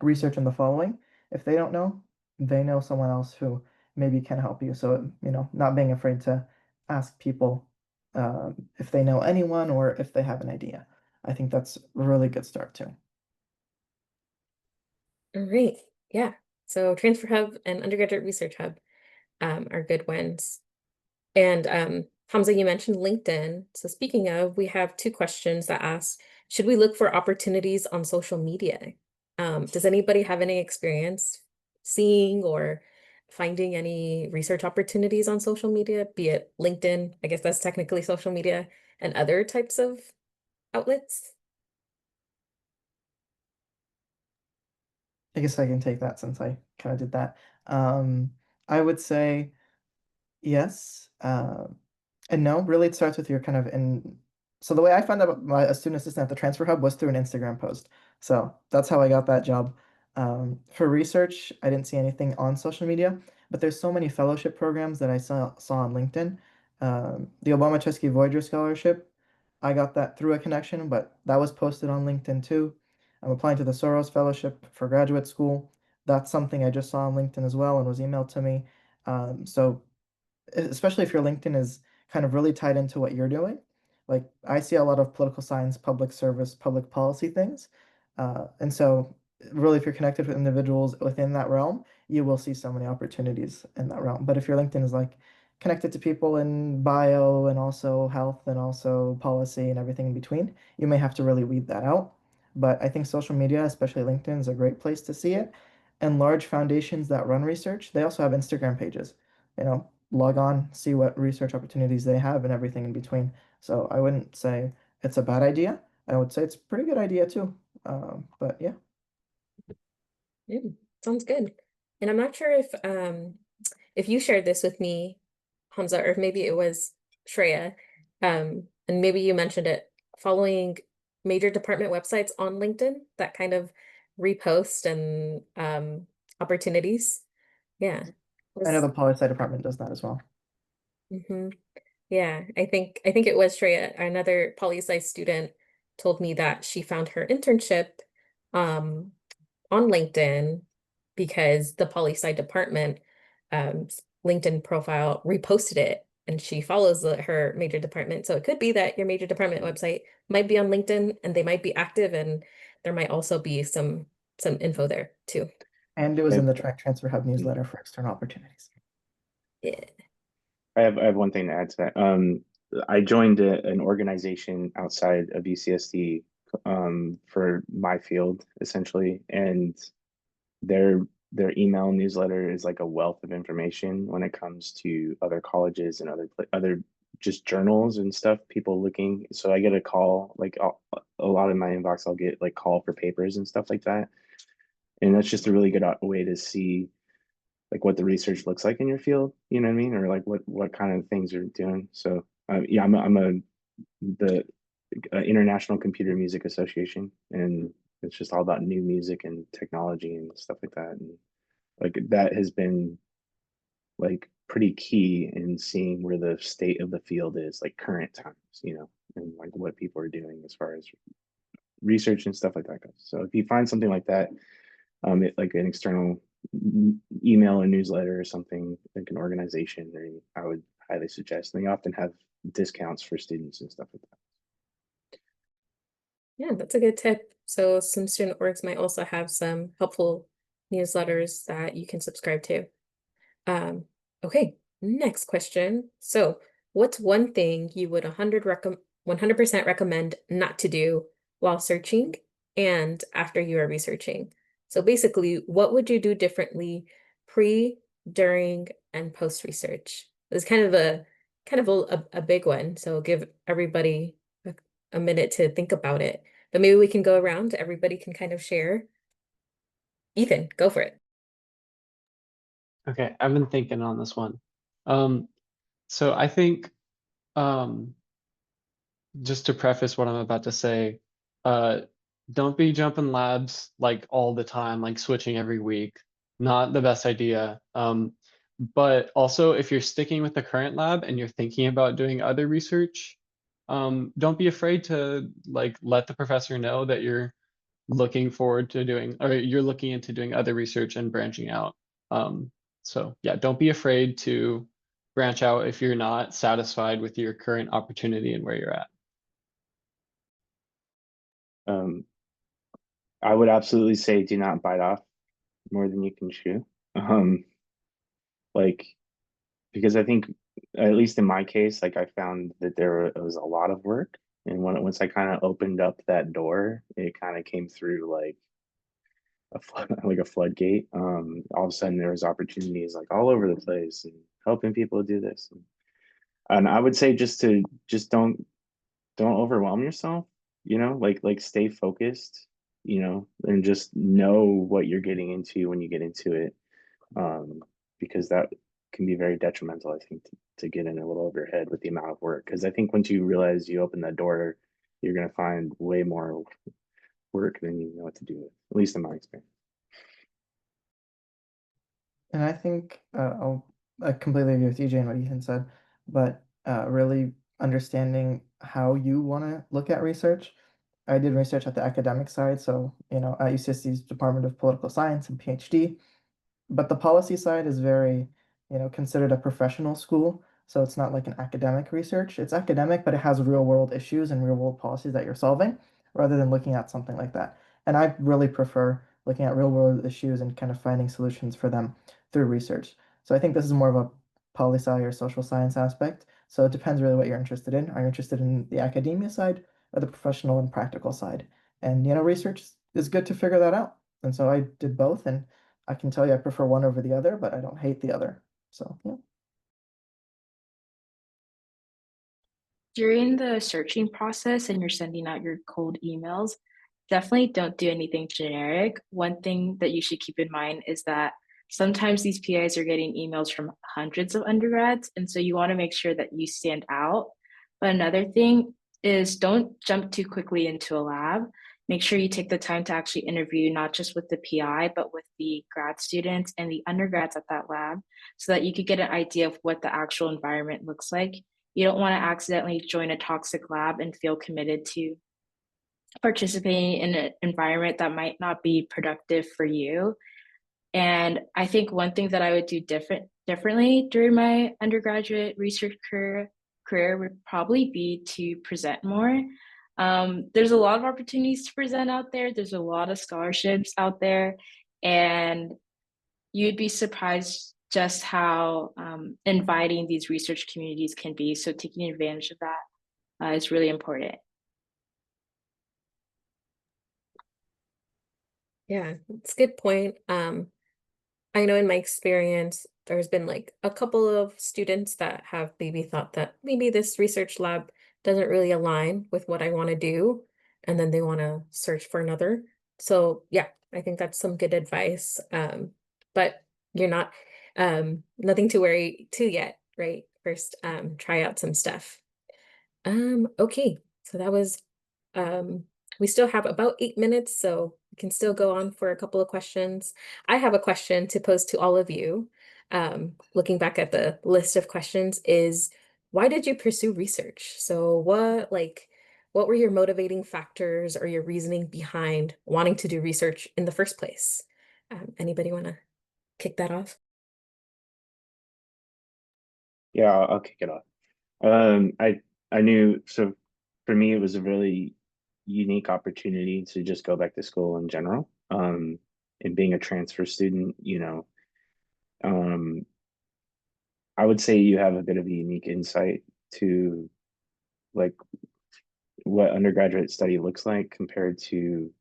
[SPEAKER 4] research in the following? If they don't know, they know someone else who maybe can help you. So, not being afraid to ask people if they know anyone or if they have an idea. I think that's a really good start too.
[SPEAKER 1] All right. Yeah. So Transfer Hub and Undergraduate Research Hub are good ones. And Hamza, you mentioned LinkedIn. So speaking of, we have two questions that ask, should we look for opportunities on social media? Does anybody have any experience seeing or finding any research opportunities on social media, be it LinkedIn, I guess that's technically social media, and other types of outlets?
[SPEAKER 4] I guess I can take that since I kind of did that. I would say yes. And no, really it starts with your kind of so the way I found out about a student assistant at the Transfer Hub was through an Instagram post. So that's how I got that job. For research, I didn't see anything on social media, but there's so many fellowship programs that I saw on LinkedIn. The Obama Chesky Voyager Scholarship, I got that through a connection, but that was posted on LinkedIn too. I'm applying to the Soros Fellowship for graduate school. That's something I just saw on LinkedIn as well and was emailed to me. So especially if your LinkedIn is kind of really tied into what you're doing. Like I see a lot of political science, public service, public policy things. And so really if you're connected with individuals within that realm, you will see so many opportunities in that realm. But if your LinkedIn is like connected to people in bio and also health and also policy and everything in between, you may have to really weed that out. But I think social media, especially LinkedIn, is a great place to see it. And large foundations that run research, they also have Instagram pages. Log on, see what research opportunities they have and everything in between. So I wouldn't say it's a bad idea. I would say it's a pretty good idea too. But yeah.
[SPEAKER 1] Sounds good. And I'm not sure if you shared this with me, Hamza, or if maybe it was Shreya, and maybe you mentioned it, following major department websites on LinkedIn that kind of repost and opportunities. Yeah.
[SPEAKER 4] I know the poli-sci department does that as well.
[SPEAKER 1] Mm-hmm. Yeah, I think it was Shreya, another poli-sci student told me that she found her internship um on LinkedIn because the poli-sci department LinkedIn profile reposted it and she follows her major department. So it could be that your major department website might be on LinkedIn and they might be active and there might also be some info there too.
[SPEAKER 4] And it was
[SPEAKER 5] Okay.
[SPEAKER 4] in the Track Transfer Hub newsletter for external opportunities.
[SPEAKER 1] Yeah.
[SPEAKER 5] I have one thing to add to that. I joined an organization outside of UCSD for my field essentially, and their email newsletter is like a wealth of information when it comes to other colleges and other just journals and stuff. People looking, so I get a call like a lot in my inbox. I'll get like call for papers and stuff like that, and that's just a really good way to see like what the research looks like in your field, you know what I mean, or like what kind of things you're doing. So yeah, the International Computer Music Association, and it's just all about new music and technology and stuff like that, and like that has been like pretty key in seeing where the state of the field is, like current times, you know, and like what people are doing as far as research and stuff like that goes. So if you find something like that, like an external email or newsletter or something, like an organization, I would highly suggest. And they often have discounts for students and stuff like that.
[SPEAKER 1] Yeah, that's a good tip. So some student orgs might also have some helpful newsletters that you can subscribe to. Okay, next question. So what's one thing you would 100% recommend not to do while searching and after you are researching? So basically, what would you do differently pre, during, and post research? It's kind of a big one. So give everybody a minute to think about it. But maybe we can go around, everybody can kind of share. Ethan, go for it.
[SPEAKER 2] Okay, I've been thinking on this one. So I think just to preface what I'm about to say, don't be jumping labs like all the time, like switching every week. Not the best idea. But also if you're sticking with the current lab and you're thinking about doing other research, don't be afraid to like let the professor know that you're looking forward to doing, or you're looking into doing other research and branching out. So yeah, don't be afraid to branch out if you're not satisfied with your current opportunity and where you're at.
[SPEAKER 5] I would absolutely say do not bite off more than you can chew. Like, because I think, at least in my case, like I found that there was a lot of work. And once I kind of opened up that door, it kind of came through like like a floodgate. All of a sudden there was opportunities like all over the place and helping people do this. And I would say just don't overwhelm yourself, you know, like stay focused, you know, and just know what you're getting into when you get into it. Because that can be very detrimental, I think, to get in a little over your head with the amount of work. Because I think once you realize you open that door, you're going to find way more work than you know what to do with, at least in my experience.
[SPEAKER 4] And I think I completely agree with EJ and what Ethan said, but really understanding how you want to look at research. I did research at the academic side, so you know, at UCSD's Department of Political Science and PhD, but the policy side is very, you know, considered a professional school. So it's not like an academic research. It's academic, but it has real world issues and real world policies that you're solving rather than looking at something like that. And I really prefer looking at real world issues and kind of finding solutions for them through research. So I think this is more of a poli-sci or social science aspect. So it depends really what you're interested in. Are you interested in the academia side or the professional and practical side? And you know, research is good to figure that out. And so I did both, and I can tell you I prefer one over the other, but I don't hate the other. So yeah.
[SPEAKER 3] During the searching process and you're sending out your cold emails, definitely don't do anything generic. One thing that you should keep in mind is that sometimes these PIs are getting emails from hundreds of undergrads, and so you want to make sure that you stand out. But another thing is don't jump too quickly into a lab. Make sure you take the time to actually interview not just with the PI, but with the grad students and the undergrads at that lab so that you could get an idea of what the actual environment looks like. You don't want to accidentally join a toxic lab and feel committed to participating in an environment that might not be productive for you. And I think one thing that I would do differently during my undergraduate research career would probably be to present more. There's a lot of opportunities to present out there. There's a lot of scholarships out there, and you'd be surprised just how inviting these research communities can be. So taking advantage of that is really important.
[SPEAKER 1] Yeah, it's a good point. I know in my experience, there's been like a couple of students that have maybe thought that maybe this research lab doesn't really align with what I want to do, and then they want to search for another. So yeah, I think that's some good advice. But you're not nothing to worry too yet, right? First, try out some stuff. Okay, so that was we still have about 8 minutes, so we can still go on for a couple of questions. I have a question to pose to all of you. Looking back at the list of questions is why did you pursue research? So what were your motivating factors or your reasoning behind wanting to do research in the first place? Anybody want to kick that off?
[SPEAKER 5] Yeah, I'll kick it off. I knew, so for me, it was a really unique opportunity to just go back to school in general. And being a transfer student, I would say you have a bit of a unique insight to like what undergraduate study looks like compared to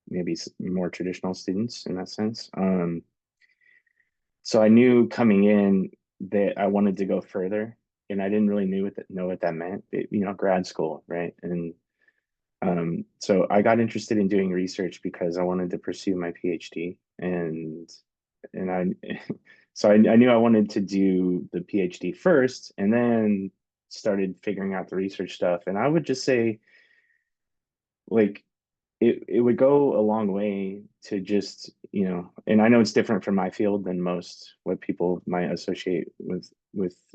[SPEAKER 5] maybe more traditional students in that sense. So I knew coming in that I wanted to go further, and I didn't really know what that meant. Grad school, right? And so I got interested in doing research because I wanted to pursue my PhD, and I so I knew I wanted to do the PhD first, and then started figuring out the research stuff. And I would just say, like, it would go a long way to just, and I know it's different from my field than most what people might associate with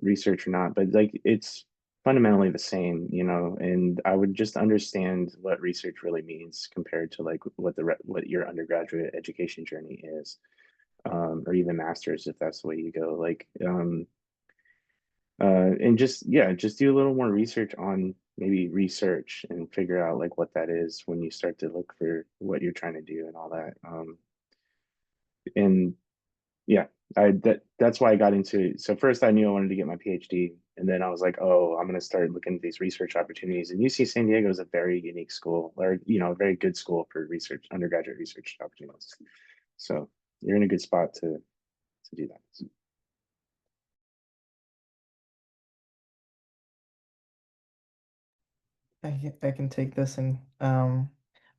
[SPEAKER 5] research or not, but like it's fundamentally the same, and I would just understand what research really means compared to like what your undergraduate education journey is, or even master's if that's the way you go. And just do a little more research on maybe research and figure out like what that is when you start to look for what you're trying to do and all that. And yeah, that's why I got into it. So first I knew I wanted to get my PhD, and then I was like, oh, I'm going to start looking at these research opportunities. And UC San Diego is a very unique school, or a very good school for research, undergraduate research opportunities. So you're in a good spot to do that.
[SPEAKER 4] I can take this. And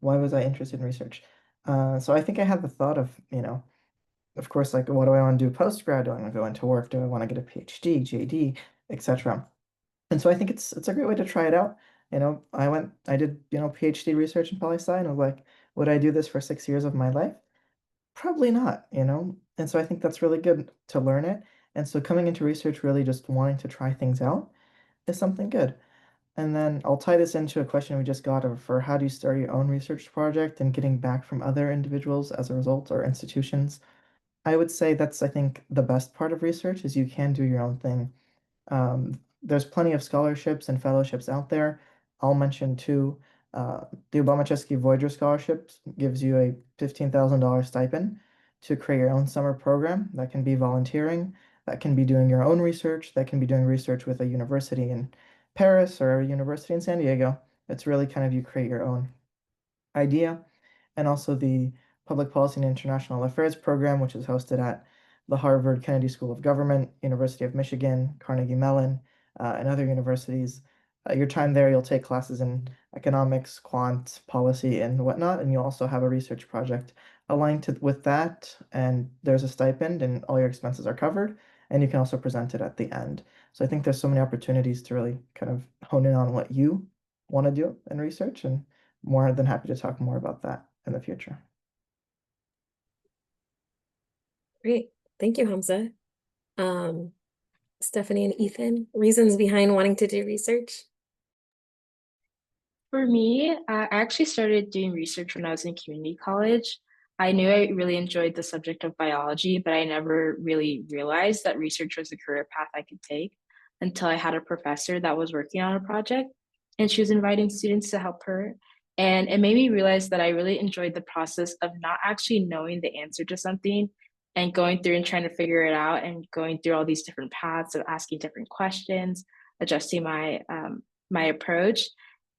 [SPEAKER 4] why was I interested in research? So I think I had the thought of, of course, like, what do I want to do post-grad? Do I want to go into work? Do I want to get a PhD, JD, etc.? And so I think it's a great way to try it out. I did, PhD research in poli-sci, and I was like, would I do this for 6 years of my life? Probably not. And so I think that's really good to learn it. And so coming into research, really just wanting to try things out is something good. And then I'll tie this into a question we just got for how do you start your own research project and getting back from other individuals as a result or institutions. I would say that's, I think, the best part of research is you can do your own thing. There's plenty of scholarships and fellowships out there. I'll mention two. The Obama Voyager Scholarship gives you a $15,000 stipend to create your own summer program. That can be volunteering, that can be doing your own research, that can be doing research with a university in Paris or a university in San Diego. It's really kind of you create your own idea. And also the Public Policy and International Affairs program, which is hosted at the Harvard Kennedy School of Government, University of Michigan, Carnegie Mellon, and other universities. Your time there, you'll take classes in economics, quant, policy, and whatnot, and you'll also have a research project aligned with that, and there's a stipend and all your expenses are covered, and you can also present it at the end. So I think there's so many opportunities to really kind of hone in on what you want to do in research, and more than happy to talk more about that in the future.
[SPEAKER 1] Great. Thank you, Hamza. Stephanie and Ethan, reasons behind wanting to do research?
[SPEAKER 3] For me, I actually started doing research when I was in community college. I knew I really enjoyed the subject of biology, but I never really realized that research was a career path I could take until I had a professor that was working on a project and she was inviting students to help her. And it made me realize that I really enjoyed the process of not actually knowing the answer to something and going through and trying to figure it out and going through all these different paths of asking different questions, adjusting my approach.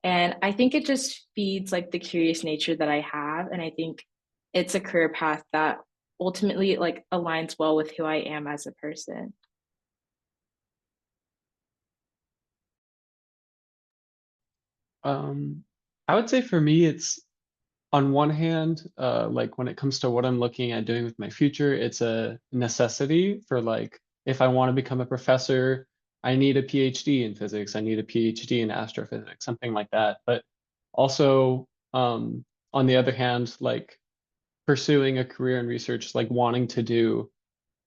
[SPEAKER 3] And I think it just feeds like the curious nature that I have. And I think it's a career path that ultimately like aligns well with who I am as a person.
[SPEAKER 2] I would say for me, it's on one hand, like when it comes to what I'm looking at doing with my future, it's a necessity for like, if I want to become a professor, I need a PhD in physics, I need a PhD in astrophysics, something like that. But also, on the other hand, like pursuing a career in research, like wanting to do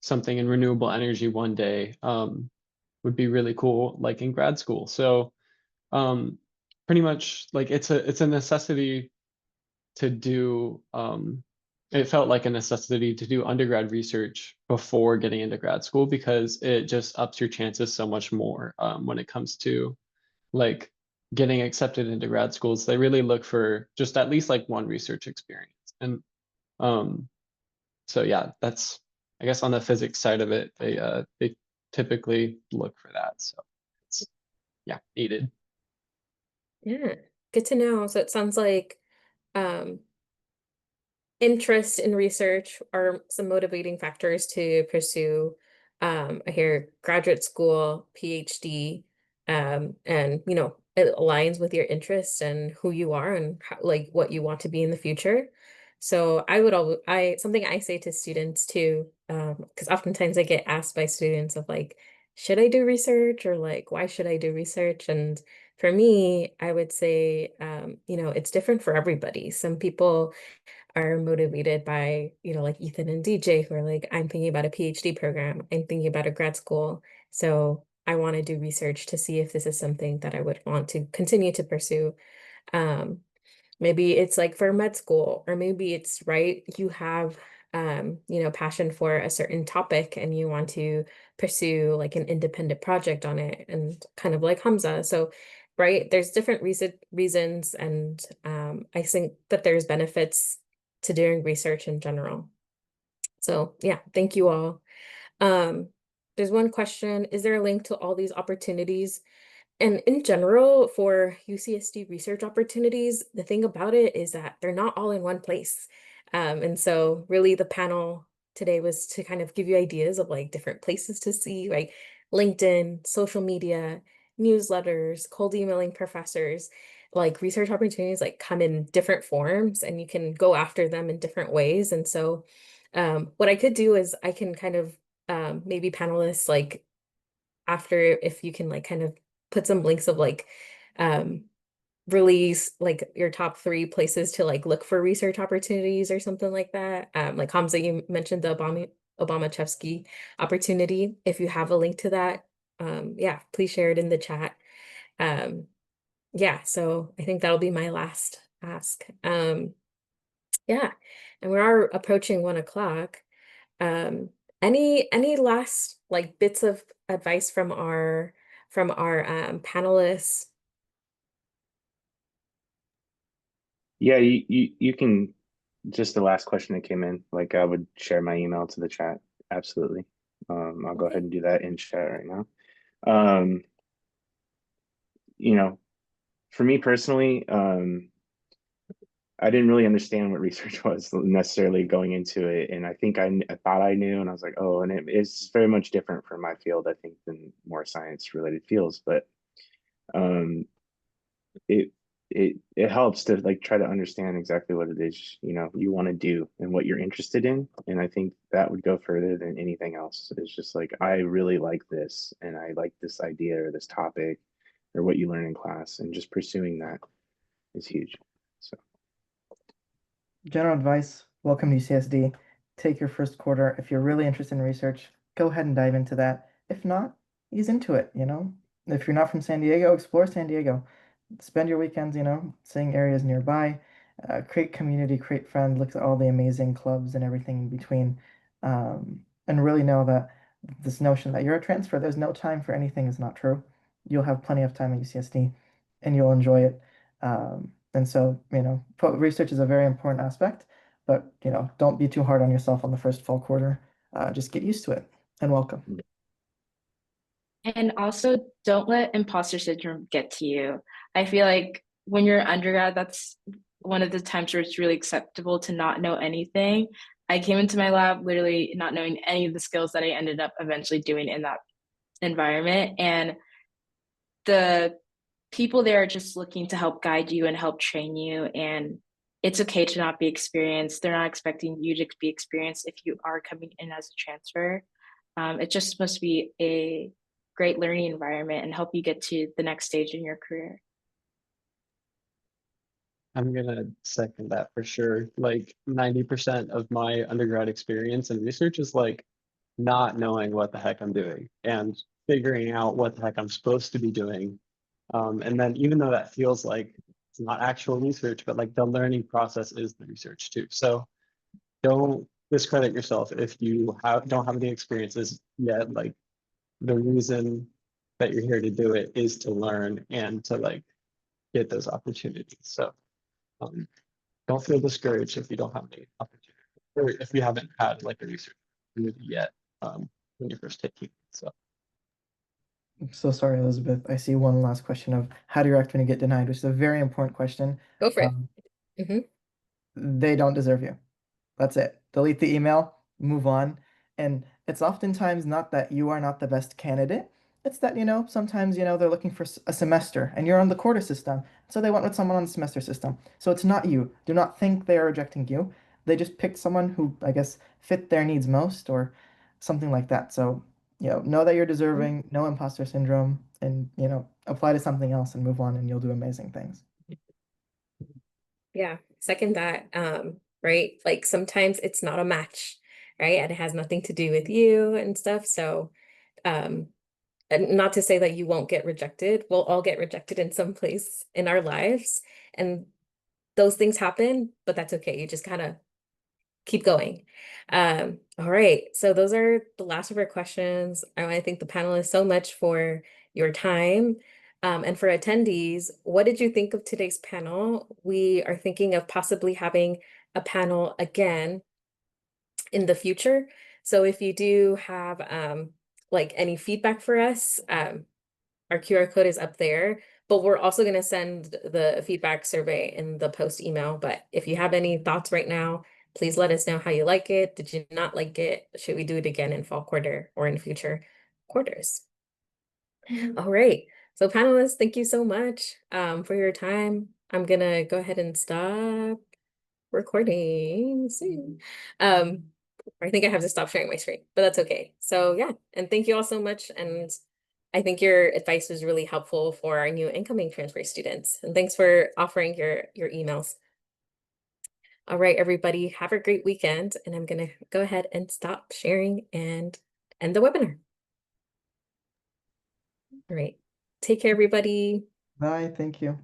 [SPEAKER 2] something in renewable energy one day, would be really cool, like in grad school. So, pretty much like it's a necessity to do it felt like a necessity to do undergrad research before getting into grad school because it just ups your chances so much more when it comes to like getting accepted into grad schools. They really look for just at least like one research experience. And um so yeah, that's I guess on the physics side of it, they typically look for that. So it's yeah, needed.
[SPEAKER 1] Yeah, good to know. So it sounds like um, interest in research are some motivating factors to pursue. I hear graduate school, PhD, and it aligns with your interests and who you are and how, like what you want to be in the future. So I would always, something I say to students too, because oftentimes I get asked by students of like, should I do research or like, why should I do research? And for me, I would say, it's different for everybody. Some people are motivated by, like Ethan and DJ, who are like, I'm thinking about a PhD program, I'm thinking about a grad school. So I want to do research to see if this is something that I would want to continue to pursue. Um, Maybe it's like for med school, or maybe it's right, you have passion for a certain topic and you want to pursue like an independent project on it and kind of like Hamza. So right, there's different reasons and I think that there's benefits to doing research in general. So yeah, thank you all. Um, there's one question, is there a link to all these opportunities? And in general, for UCSD research opportunities, the thing about it is that they're not all in one place. And so really the panel today was to kind of give you ideas of like different places to see, like LinkedIn, social media, newsletters, cold emailing professors, like research opportunities like come in different forms and you can go after them in different ways. And so what I could do is I can kind of maybe panelists like after if you can like kind of put some links of like um release like your top 3 places to like look for research opportunities or something like that. Like Hamza, you mentioned the Obama-Chevsky opportunity. If you have a link to that, yeah, please share it in the chat. Yeah, so I think that'll be my last ask. Yeah, and we are approaching 1 o'clock. Um, any last like bits of advice from our panelists?
[SPEAKER 5] Yeah, you can, just the last question that came in, like I would share my email to the chat. Absolutely. I'll go ahead
[SPEAKER 1] Okay.
[SPEAKER 5] and do that in chat right now. Um, you know, for me personally, I didn't really understand what research was necessarily going into it. And I think I thought I knew, and I was like, oh, and it's very much different from my field, I think, than more science related fields. But um, it it helps to like try to understand exactly what it is, you know, you want to do and what you're interested in. And I think that would go further than anything else. It's just like, I really like this and I like this idea or this topic or what you learn in class, and just pursuing that is huge. So
[SPEAKER 4] General advice, welcome to UCSD. Take your first quarter. If you're really interested in research, go ahead and dive into that. If not, ease into it, you know? If you're not from San Diego, explore San Diego. Spend your weekends, you know, seeing areas nearby. Create community, create friends, look at all the amazing clubs and everything in between. And really know that this notion that you're a transfer, there's no time for anything is not true. You'll have plenty of time at UCSD and you'll enjoy it. And so, you know, research is a very important aspect, but, you know, don't be too hard on yourself on the first fall quarter. Just get used to it and welcome.
[SPEAKER 3] And also, don't let imposter syndrome get to you. I feel like when you're an undergrad, that's one of the times where it's really acceptable to not know anything. I came into my lab literally not knowing any of the skills that I ended up eventually doing in that environment. And the people there are just looking to help guide you and help train you. And it's okay to not be experienced. They're not expecting you to be experienced if you are coming in as a transfer. It's just supposed to be a great learning environment and help you get to the next stage in your career.
[SPEAKER 2] I'm gonna second that for sure. Like 90% of my undergrad experience in research is like not knowing what the heck I'm doing and figuring out what the heck I'm supposed to be doing. And then even though that feels like it's not actual research, but like the learning process is the research too. So don't discredit yourself if you don't have any experiences yet. Like the reason that you're here to do it is to learn and to like get those opportunities. So don't feel discouraged if you don't have any opportunity, or if you haven't had like a research opportunity yet when you're first taking it. So
[SPEAKER 4] I'm so sorry, Elizabeth. I see one last question of how do you react when you get denied, which is a very important question.
[SPEAKER 1] Go for it.
[SPEAKER 4] They don't deserve you. That's it. Delete the email, move on. And it's oftentimes not that you are not the best candidate. It's that, you know, sometimes, you know, they're looking for a semester and you're on the quarter system. So they went with someone on the semester system. So it's not you. Do not think they are rejecting you. They just picked someone who, I guess, fit their needs most or something like that. So, you know that you're deserving, no imposter syndrome, and, you know, apply to something else and move on and you'll do amazing things.
[SPEAKER 1] Yeah, second that. Right? Like sometimes it's not a match, right? And it has nothing to do with you and stuff. So, and not to say that you won't get rejected. We'll all get rejected in some place in our lives, and those things happen, but that's okay. You just kind of keep going. All right. So those are the last of our questions. I want to thank the panelists so much for your time. And for attendees, what did you think of today's panel? We are thinking of possibly having a panel again in the future. So if you do have like any feedback for us, our QR code is up there, but we're also going to send the feedback survey in the post email. But if you have any thoughts right now, please let us know how you like it. Did you not like it? Should we do it again in fall quarter or in future quarters? All right. So panelists, thank you so much for your time. I'm going to go ahead and stop recording soon. I think I have to stop sharing my screen, but that's okay. So yeah, and thank you all so much. And I think your advice was really helpful for our new incoming transfer students. And thanks for offering your emails. All right, everybody, have a great weekend. And I'm gonna go ahead and stop sharing and end the webinar. All right, take care, everybody.
[SPEAKER 4] Bye. Thank you.